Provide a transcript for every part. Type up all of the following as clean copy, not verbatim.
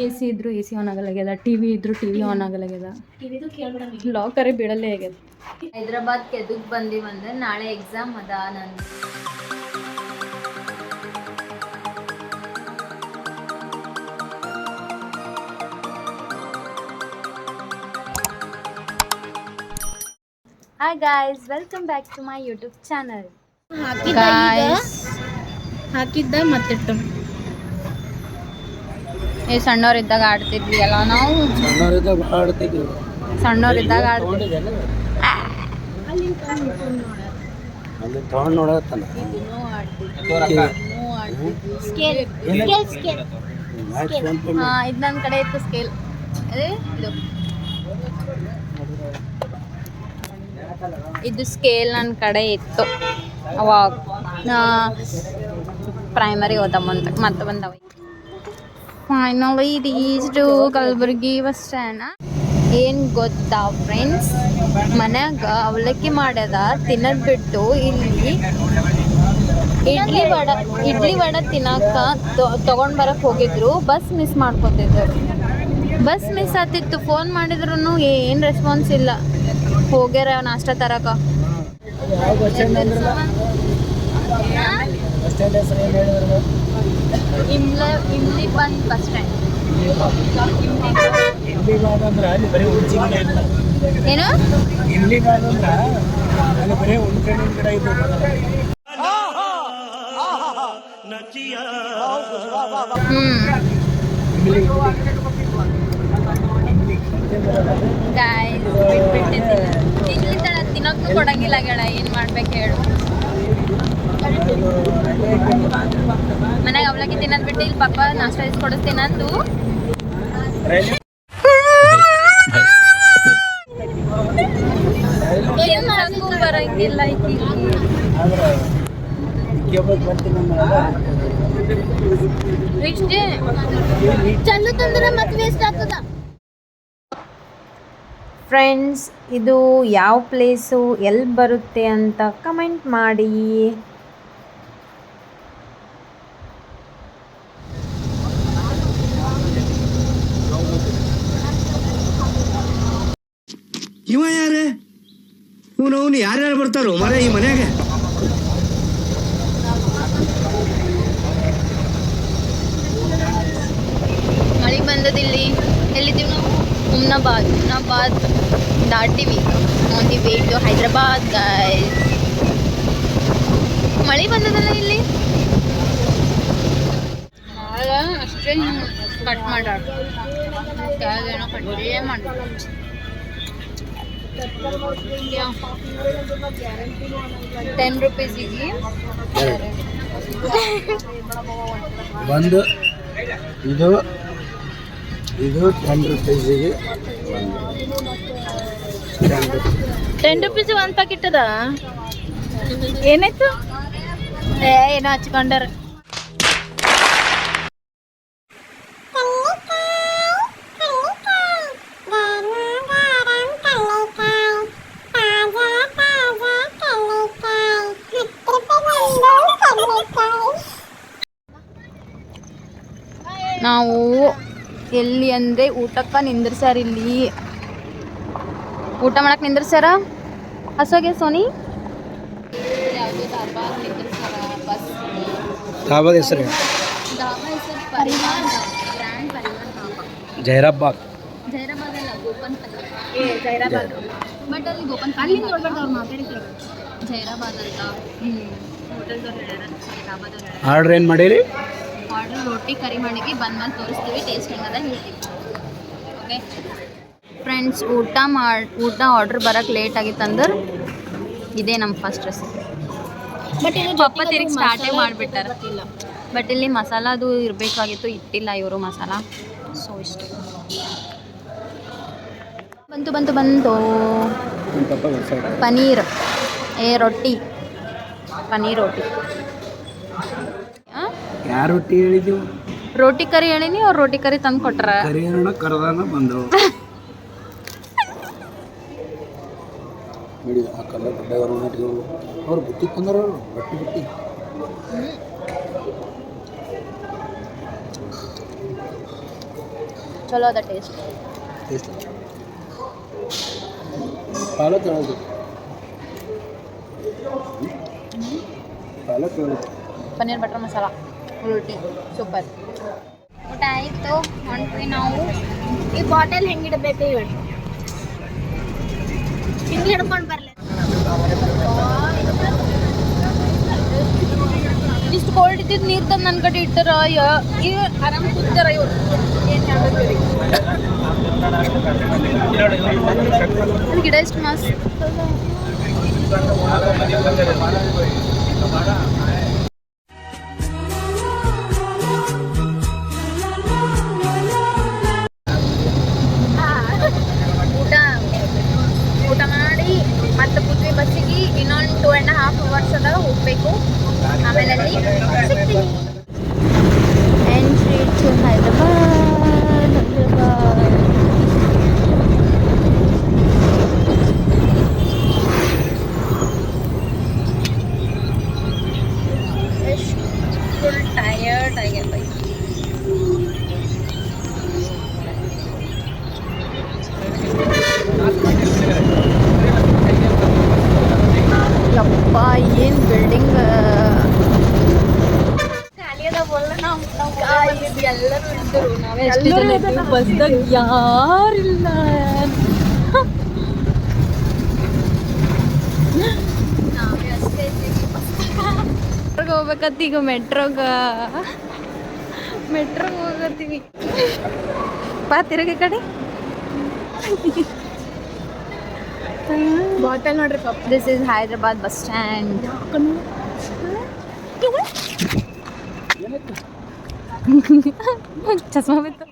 A C ಇದ್ರು A C on ಆಗಲಾಗ್ಯದ, T V ಇದ್ರು ಟಿ ವಿ ಆನ್ ಆಗಲಾಗ್ಯದ, ಲಾಕರೇ ಬಿಡಲ್ಲೇ ಆಗ್ಯದ. ಹೈದ್ರಾಬಾದ್ಗೆ ಎದಕ್ಕೆ ಬಂದೀವಂದ್ರೆ ನಾಳೆ ಎಕ್ಸಾಮ್ ಅದ ನಂದು. Hi guys, welcome back to my YouTube channel. ಹಾಕಿದ್ದ ಮತ್ತಿಟ್ಟು ಸಣ್ಣವ್ರಿದ್ದಾಗ ಆಡ್ತಿದ್ವಿ ಅಲ್ಲ ನಾವು. ಸಣ್ಣವ್ರಿದ್ದಾಗ ಆಡ್ತಿದ್ವಿ. ಇದು ನನ್ನ ಕಡೆ ಇತ್ತು ಸ್ಕೇಲ್. ಇದು ಸ್ಕೇಲ್ ನನ್ನ ಕಡೆ ಇತ್ತು ಅವಾಗ ಪ್ರೈಮರಿ ಓದ ಮುಂದೆ. ಮತ್ತೆ ಬಂದವ. Finally reached Kalaburagi bus stand. ಏನು ಗೊತ್ತಾ ಫ್ರೆಂಡ್ಸ್, ಮನ್ಯಾಗ ಅವಲಕ್ಕಿ ಮಾಡ್ಯದ ತಿನ್ನೋದು ಬಿಟ್ಟು ಇಲ್ಲಿ ಇಡ್ಲಿ ವಡ ತಿನ್ನಕ ತೊಗೊಂಡು ಬರಕ್ಕೆ ಹೋಗಿದ್ರು. ಬಸ್ ಮಿಸ್ ಮಾಡ್ಕೊತಿದ್ರು. ಬಸ್ ಮಿಸ್ ಆಗ್ತಿತ್ತು. ಫೋನ್ ಮಾಡಿದ್ರು ಏನು ರೆಸ್ಪಾನ್ಸ್ ಇಲ್ಲ. ಹೋಗ್ಯಾರ ನಾಷ್ಟ ತರಕ. ಇಮ್ಲಿ ಬಂದ್ ಬಸ್ ಸ್ಟ್ಯಾಂಡ್. ಏನು ಗಾಯ್ಸ್ ಬಿಟ್ಬಿಟ್ಟಿದ್ದೀನಿ. ತಿನ್ನೋಕ್ಕೂ ಕೊಡಂಗಿಲ್ಲ ಗೆಳ. ಏನು ಮಾಡ್ಬೇಕು ಹೇಳು. ಮನ್ಯಾಗ ಅವಲಕ್ಕಿ ತಿನ್ನೋದು ಬಿಟ್ಟು ಇಲ್ಲಿ ಪಾಪ ನಾಷ್ಟ ಇಸ್ಕೊಡಿಸ್ತೀನಿ ಅಂದು ತಿನ್ನಕ್ಕೂ ಬರಂಗಿಲ್ಲ. ಇಷ್ಟೇ ಚಂದ ತಂದ್ರೆ ಮತ್ತೆ ವೇಸ್ಟ್ ಆಗ್ತದ. ಫ್ರೆಂಡ್ಸ್, ಇದು ಯಾವ ಪ್ಲೇಸು, ಎಲ್ಲಿ ಬರುತ್ತೆ ಅಂತ ಕಮೆಂಟ್ ಮಾಡಿ. ಇವ ಯಾರೇ? ಇವನು ಯಾರ್ಯಾರು ಬರ್ತಾರೋ ಮರ ಈ ಮನ್ಯಾಗ? ಮಳೆ ಬಂದದಿಲ್ಲಿ. ಎಲ್ಲಿದ್ದೀವಿ ನಾವು? ಹುಮ್ನಾಬಾದ್ ದಾಟಿವಿ. On the way to Hyderabad guys. ಮಳೆ ಬಂದದಲ್ಲ ಇಲ್ಲಿ. ಅಷ್ಟೇ ಕಟ್ ಮಾಡಾಡ ಏನೋ ಕಟ್ಟೇ ಮಾಡ. ₹10 ಒಂದು ಇದು ₹10 ₹10 ಒಂದು ಪ್ಯಾಕೆಟ್ ಅದ. ಏನಾಯ್ತು? ಏನೋ ಹಚ್ಕೊಂಡಾರ. ನಾವು ಎಲ್ಲಿ ಅಂದರೆ ಊಟಕ್ಕೆ ನಿಂದ್ರಸ್ಯಾರ. ಇಲ್ಲಿ ಊಟ ಮಾಡಕ್ಕೆ ನಿಂದ್ರಸ್ಯಾರ. ಹಸೋಗೆ ಸೋನಿ ಯಾವುದೋ ಧಾಬಾ ನಿಂದ್ರಸ್ಯಾರ. ಬಸ್ ಧಾಬಾದ ಹೆಸರು ಪರಿವಾರ್ ಗ್ರ್ಯಾಂಡ್ ಪರಿವಾರ್ ಧಾಬಾ. ಜೈರಾಬಾದ್ ಅಲ್ಲ, ಗೋಪನ್ ಜೈರಾಬಾದ್. ಬಟ್ ಅಲ್ಲಿ ಗೋಪನ್ ಅಲ್ಲಿ ನೋಡ್ಬಾರ್ದು. ಅವ್ರು ಮಾತಾಡಿದ್ರು ಜೈರಾಬಾದ್ ಅಂತ. ಹೋಟೆಲ್ದವ್ರು ಹೇಳ್ಯಾರ, ಧಾಬಾದವ್ರು ಹೇಳ್ಯಾರ. ಆರ್ಡ್ರ್ ಏನು ಮಾಡಿರಿ? ಆರ್ಡ್ರ್ ರೋಟಿ ಕರಿ ಮಾಡಿಗೆ ಬಂದು ತೋರಿಸ್ತೀವಿ. ಟೇಸ್ಟ್ ಹೆಂಗದ ಹೇಳ್ತೀವಿ. ಓಕೆ ಫ್ರೆಂಡ್ಸ್, ಊಟ ಆರ್ಡ್ರ್ ಬರೋಕ್ಕೆ ಲೇಟ್ ಆಗಿತ್ತು ಅಂದ್ರೆ ಇದೇ ನಮ್ಮ ಫಸ್ಟ್ ರೆಸಿಪಿ. ಬಟ್ ಇದು ಪಪ್ಪ ತಿರುಗಿ ಸ್ಟಾರ್ಟೇ ಮಾಡಿಬಿಟ್ಟಾರ. ಬಟ್ ಇಲ್ಲಿ ಮಸಾಲ ಅದು ಇರಬೇಕಾಗಿತ್ತು, ಇಟ್ಟಿಲ್ಲ ಇವರು ಮಸಾಲ. ಸೊ ಇಷ್ಟು ಬಂತು ಪನೀರ್ ರೊಟ್ಟಿ. ಪನೀರ್ ರೋಟಿ. ಯಾರು ರೊಟ್ಟಿ ಹೇಳಿದ್ದೀವಿ? ರೋಟಿ ಕರಿ ಹೇಳಿನಿ. ಅವ್ರು ರೋಟಿ ಕರಿ ತಂದು ಕೊಟ್ರ. ಕರ್ದಾನ ಬಂದರು. ನೋಡಿ ಆ ಕಲ್ಲರ್ ಗಡ್ಡೆಗಳು ನಟಿಗಳು ಅವ್ರು ಬುತ್ತಿ ತಂದರು. ಬಟ್ಟಿ ಚಲೋ ಅದ ಟೇಸ್ಟ್. ಪನ್ನೀರ್ ಬಟರ್ ಮಸಾಲ ರೊಟ್ಟಿ ಸೂಪರ್. ಊಟ ಆಯಿತು, ಹೊಂಟ್ವಿ ನಾವು. ಈ ಬಾಟಲ್ ಹೆಂಗಿಡಬೇಕು ಹೇಳಿ, ಹಿಂಗೆ ಹಿಡ್ಕೊಂಡು ಬರಲಿ. ಇಷ್ಟು ಕೋಲ್ಡ್ ಇದ್ದಿದ್ದು ನೀರು ತಂದು ನನ್ನ ಕಡೆ ಇಟ್ಟಾರ. ಇವ್ ಆರಾಮ್ ಕೂತಾರ ಇವ್ರು. ಏನು ಹೇಳ್ಬೇಕು, ಗಿಡ ಎಷ್ಟು ಮಸ್ತ್. ಊಟ ಮಾಡಿ ಮತ್ತೆ ಕೂತ್ವಿ ಬಸ್ಸಿಗೆ. ಇನ್ನೊಂದು 2.5 hours ಅದಾಗ ಹೋಗ್ಬೇಕು. ಆಮೇಲೆ ಅಲ್ಲಿ ಸಿಗ್ತೀವಿ. Entry to Hyderabad. ಎಷ್ಟು ಫುಲ್ ಟಯರ್ಡ್ ಆಗ್ಯದ. ಯಪ್ಪ ಏನು ಬಿಲ್ಡಿಂಗ್. ಎಲ್ಲರೂ ಇದ್ದರು, ನಾವೇ ಎಷ್ಟು ಜನ ಇದ್ವಿ ಬಸ್ದಾಗ, ಯಾರಿಲ್ಲ. ನಾವೇ ಅಷ್ಟೇ ಇದ್ದೀವಿ ಬಸ್ದಾಗ. ಹೋಗ್ಬೇಕತ್ತ ಈಗ ಮೆಟ್ರೋಗೆ ಹೋಗತ್ತೀವಿ. ಬಾ ತಿರುಗಿ ಕಡೆ. ಬಾಟಲ್ ನೋಡ್ರಿ ಪಾಪ. This is Hyderabad bus stand. ಚಸ್ಮಾ ಬಿತ್ತು.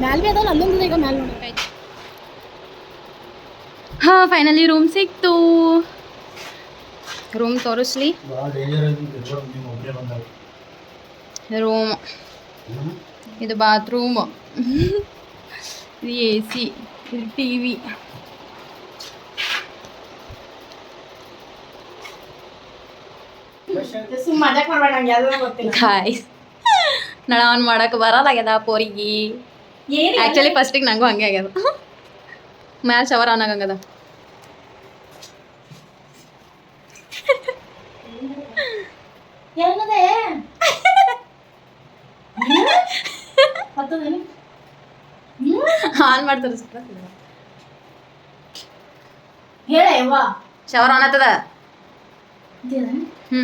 ಮ್ಯಾಲ್ ಬಿ ಅದಾವಲ್ಲ, ಅಲ್ಲೊಂದು ಈಗ ಮ್ಯಾಲ್ ನೋಡಿ. ಹಾಂ, ಫೈನಲಿ ರೂಮ್ ಸಿಕ್ತು. ರೂಮ್ ತೋರಿಸ್ಲಿ. ರೂಮ್ ಇದು ಬಾತ್ರೂಮ್, ಇದು AC, ಇದು TV. ಮಜಾಕ್ ಮಾಡ್ಬೇಡ, ನಂಗೆ ಯಾವ್ದು ಗೊತ್ತಿಲ್ಲ. ಗಾಯ್ಸ್, ನಳವನ್ ಮಾಡಕ್ಕೆ ಬರಲಾಗ್ಯದ ಪೋರಿಗೆ. ಆ್ಯಕ್ಚುಲಿ ಫಸ್ಟಿಗೆ ನಂಗೂ ಹಂಗೆ ಆಗ್ಯದ. ಮ್ಯಾಲೆ ಶವರ್ ಆನ್ ಆಗಂಗದ. ಏನದೆ ಆನ್ ಮಾಡ್ತಾರೆ ಹೇಳ ಶವರ್ ಆನ್ ಆಗ್ತದ. ಹ್ಞೂ,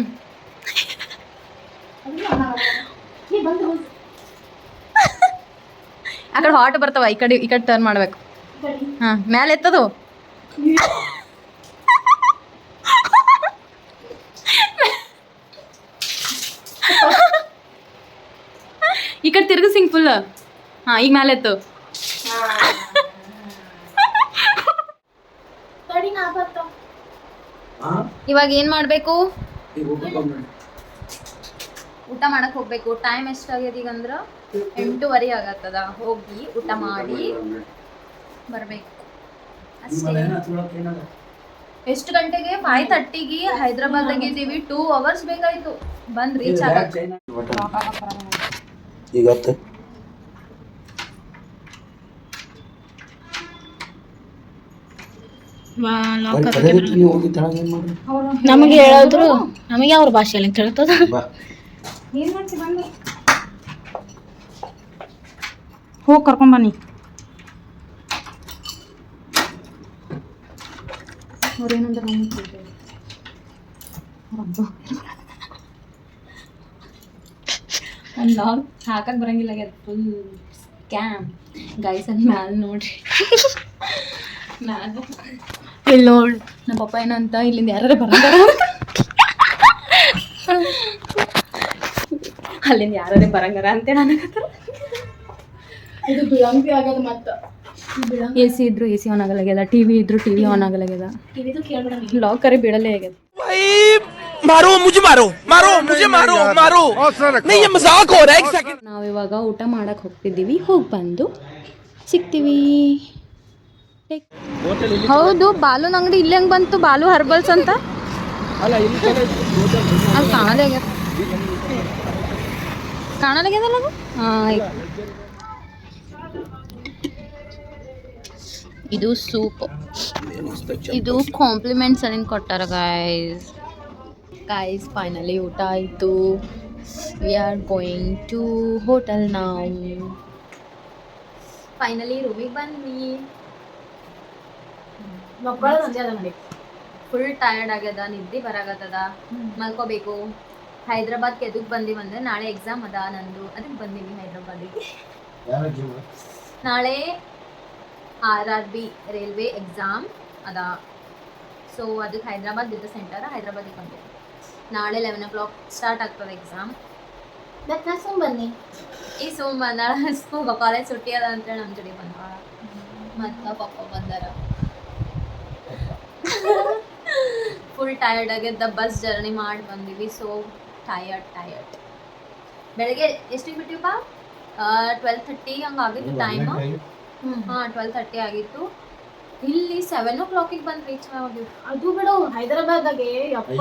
ಆ ಕಡೆ ಹಾಟ್ ಬರ್ತಾವ, ಈ ಕಡೆ ಟರ್ನ್ ಮಾಡ್ಬೇಕು. ಹಾಂ, ಮ್ಯಾಲೆ ಎತ್ತದು. ಈ ಕಡೆ ತಿರ್ಗಿ ಸಿಂಗ್ ಫುಲ್. ಹಾಂ, ಈಗ ಮ್ಯಾಲೆ ಎತ್ತು. ಇವಾಗ ಏನು ಮಾಡಬೇಕು? ಊಟ ಮಾಡಕ್ಕೆ ಹೋಗ್ಬೇಕು. ಟೈಮ್ ಎಷ್ಟಾಗ್ಯದ ಈಗ ಅಂದ್ರೆ 8:30 ಆಗತ್ತದ. ಹೋಗಿ ಊಟ ಮಾಡಿ ಬರಬೇಕು ಅಷ್ಟೇ. ಎಷ್ಟು ಗಂಟೆಗೆ? 5:30ಗೆ ಹೈದ್ರಾಬಾದಾಗ ಇದ್ದೀವಿ. 2 hours ಬೇಕಾಯ್ತು ಬಂದು ರೀಚ್ ಆಗಕ್ಕೆ. ನಮಗೆ ಹೇಳಿದ್ರು, ನಮಗೆ ಅವ್ರ ಭಾಷೆಯಲ್ಲಿ ಅಂತ ಹೇಳ್ತದ. ಹೋಗಿ ಕರ್ಕೊಂಬನ್ನಿ. ಅವ್ರೇನಂದ್ರೆ ಒಂದು ಲಾಗ್ ಹಾಕಕ್ಕೆ ಬರಂಗಿಲ್ಲ, ಫುಲ್ ಸ್ಕ್ಯಾಮ್ ಗೈಸ್. ಅಂತ ಮ್ಯಾಲೆ ನೋಡ್ರಿ, ಮ್ಯಾಲೆ ಇಲ್ಲಿ ನೋಡಿ ನಮ್ಮ ಪಪ್ಪ ಏನಂತ, ಇಲ್ಲಿಂದ ಯಾರು ಬರಂಗಾರ, ಅಲ್ಲಿಂದ ಯಾರೇ ಬರಂಗಾರ ಅಂತೇಳಿ ನನಗತ್ತಾರ. ಇದು ಬಿಳಂಗಿ ಆಗದ. ಮತ್ತೆ AC ಇದ್ರು AC ಆನ್ ಆಗಲಾಗ್ಯದ, TV ಇದ್ರು TV ಆನ್ ಆಗಲಾಗ್ಯದ. ಟಿವಿದು ಕೇಳ್ಬೇಡ, ಲಾಕ್ ಕರೆ ಬಿಡಲೇ ಆಗ್ಯದ. ನಾವಿವಾಗ ಊಟ ಮಾಡಕ್ಕೆ ಹೋಗ್ತಿದ್ದೀವಿ. ಹೋಗಿ ಬಂದು ಸಿಗ್ತೀವಿ. ಹೌದು ಬಾಲುನ ಅಂಗಡಿ ಇಲ್ಲಿ ಹೆಂಗ್ ಬಂತು ಬಾಲು ಹರ್ಬಲ್ಸ್ ಅಂತ ಅಲ್ಲಿ ಕಾಣಲಾಗ್ಯದಲ್ಲ ಅದು ಹಾಂ ಇದು ಸೂಪ್ ಇದು ಕಾಂಪ್ಲಿಮೆಂಟ್ಸ್ ಅಲ್ಲಿಂದ ಕೊಟ್ಟಾರ ಗಾಯ್ಸ್ ಫೈನಲಿ ಊಟ ಆಯಿತು we are going to hotel ನಾವು ಫೈನಲಿ ರೂಮಿಗೆ ಬಂದ್ವಿ ಫುಲ್ ಟಯರ್ಡ್ ಆಗ್ಯದ ನಿದ್ದೆ ಬರಾಗತ್ತದ ಮಲ್ಕೋಬೇಕು ಹೈದ್ರಾಬಾದ್ಗೆ ಎದಕ್ಕೆ ಬಂದೀವಂದ್ರೆ ನಾಳೆ ಎಕ್ಸಾಮ್ ಅದ ನಂದು ಅದಕ್ಕೆ ಬಂದೀವಿ ಹೈದ್ರಾಬಾದಿಗೆ ನಾಳೆ RRB ರೈಲ್ವೆ ಎಕ್ಸಾಮ್ ಅದ ಸೊ ಅದಕ್ಕೆ ಹೈದ್ರಾಬಾದ್ ಇದ್ದ ಸೆಂಟರ್ ಹೈದ್ರಾಬಾದಿಗೆ ಬಂದೀವಿ ನಾಳೆ 11 o'clock ಸ್ಟಾರ್ಟ್ ಆಗ್ತದೆ ಎಕ್ಸಾಮ್ ಬನ್ನಿ ಈ ಬಂದಾಳ ಕಾಲೇಜ್ ಸುಟ್ಟಿ ಅದ ಅಂತೇಳಿ ನಮ್ಮ ಜೊತೆ ಬಂದಾಳ ಮತ್ತು ಪಪ್ಪ ಬಂದಾರ ಫುಲ್ ಟಯರ್ಡ್ ಆಗಿದ್ದ ಬಸ್ ಜರ್ನಿ ಮಾಡಿ ಬಂದೀವಿ ಸೊ ಟಯರ್ಡ್ ಬೆಳಗ್ಗೆ ಎಷ್ಟಿಗೆ ಬಿಟ್ಟಿವಪ್ಪ 12:30 ಹಂಗೆ ಆಗಿತ್ತು ಟೈಮ್ ಹಾಂ 12:30 ಆಗಿತ್ತು ಇಲ್ಲಿ 7 o'clock ಬಂದು ರೀಚ್ ಆಗಿ ಅದು ಬಿಡು ಹೈದರಾಬಾದಾಗೆ ಯಪ್ಪ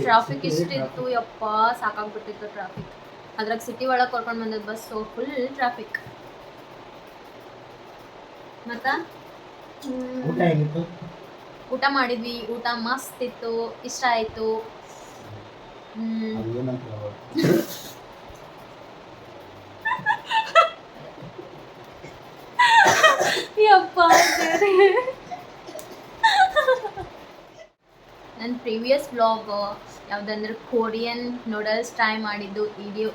ಟ್ರಾಫಿಕ್ ಇಷ್ಟಿತ್ತು ಯಪ್ಪ ಸಾಕಾಗ್ಬಿಟ್ಟಿತ್ತು ಟ್ರಾಫಿಕ್ ಅದ್ರಾಗ ಸಿಟಿ ಒಳಗೆ ಕರ್ಕೊಂಡು ಬಂದದ್ದು ಬಸ್ ಸೊ ಫುಲ್ ಟ್ರಾಫಿಕ್ ಮತ್ತ ಊಟ ಮಾಡಿದ್ವಿ ಊಟ ಮಸ್ತ್ ಇತ್ತು ಇಷ್ಟ ಆಯ್ತು ಯಪ್ಪ ನನ್ನ ಪ್ರೀವಿಯಸ್ ವ್ಲಾಗ್ ಯಾವುದಂದ್ರೆ ಕೊರಿಯನ್ ನೂಡಲ್ಸ್ ಟ್ರೈ ಮಾಡಿದ್ದು ವಿಡಿಯೋ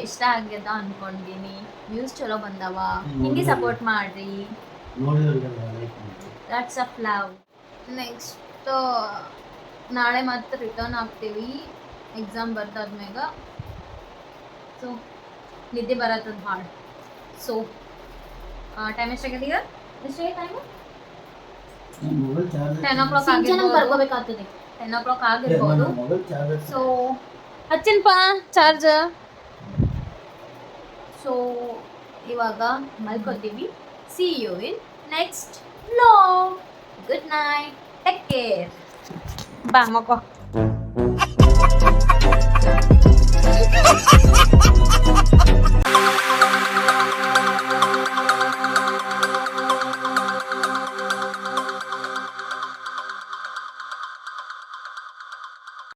ಇಷ್ಟ ಆಗ್ಯದ ಅನ್ಕೊಂಡಿನಿ ವ್ಯೂಸ್ ಚಲೋ ಬಂದವ ಹಿಂಗೆ ಸಪೋರ್ಟ್ ಮಾಡ್ರಿ ಲಾಟ್ಸ್ ಆಫ್ ಲವ್ ನೆಕ್ಸ್ಟ್ ನಾಳೆ ಮತ್ತೆ ರಿಟರ್ನ್ ಆಗ್ತೀವಿ ಎಕ್ಸಾಮ್ ಬರ್ದಾದ್ಮ್ಯಾಗ ಸೊ ನಿದ್ದೆ ಬರತ್ತದ ಭಾಳ ಸೊ ಟೈಮ್ ಎಷ್ಟಾಗ್ಯದ ಈಗ ಎಷ್ಟೇ ಟೈಮು 10 o'clock ಬರ್ಕೋಬೇಕಾಗ್ತದೆ 10 o'clock ಆಗಿರ್ಬೋದು ಸೊ ಹಚ್ಚಿನಪ್ಪ ಚಾರ್ಜ್ ಸೊ ಇವಾಗ ಮಲ್ಕೋತೀವಿ see you in next vlog good night take care ಬಾ ಮಕ್ಕೋ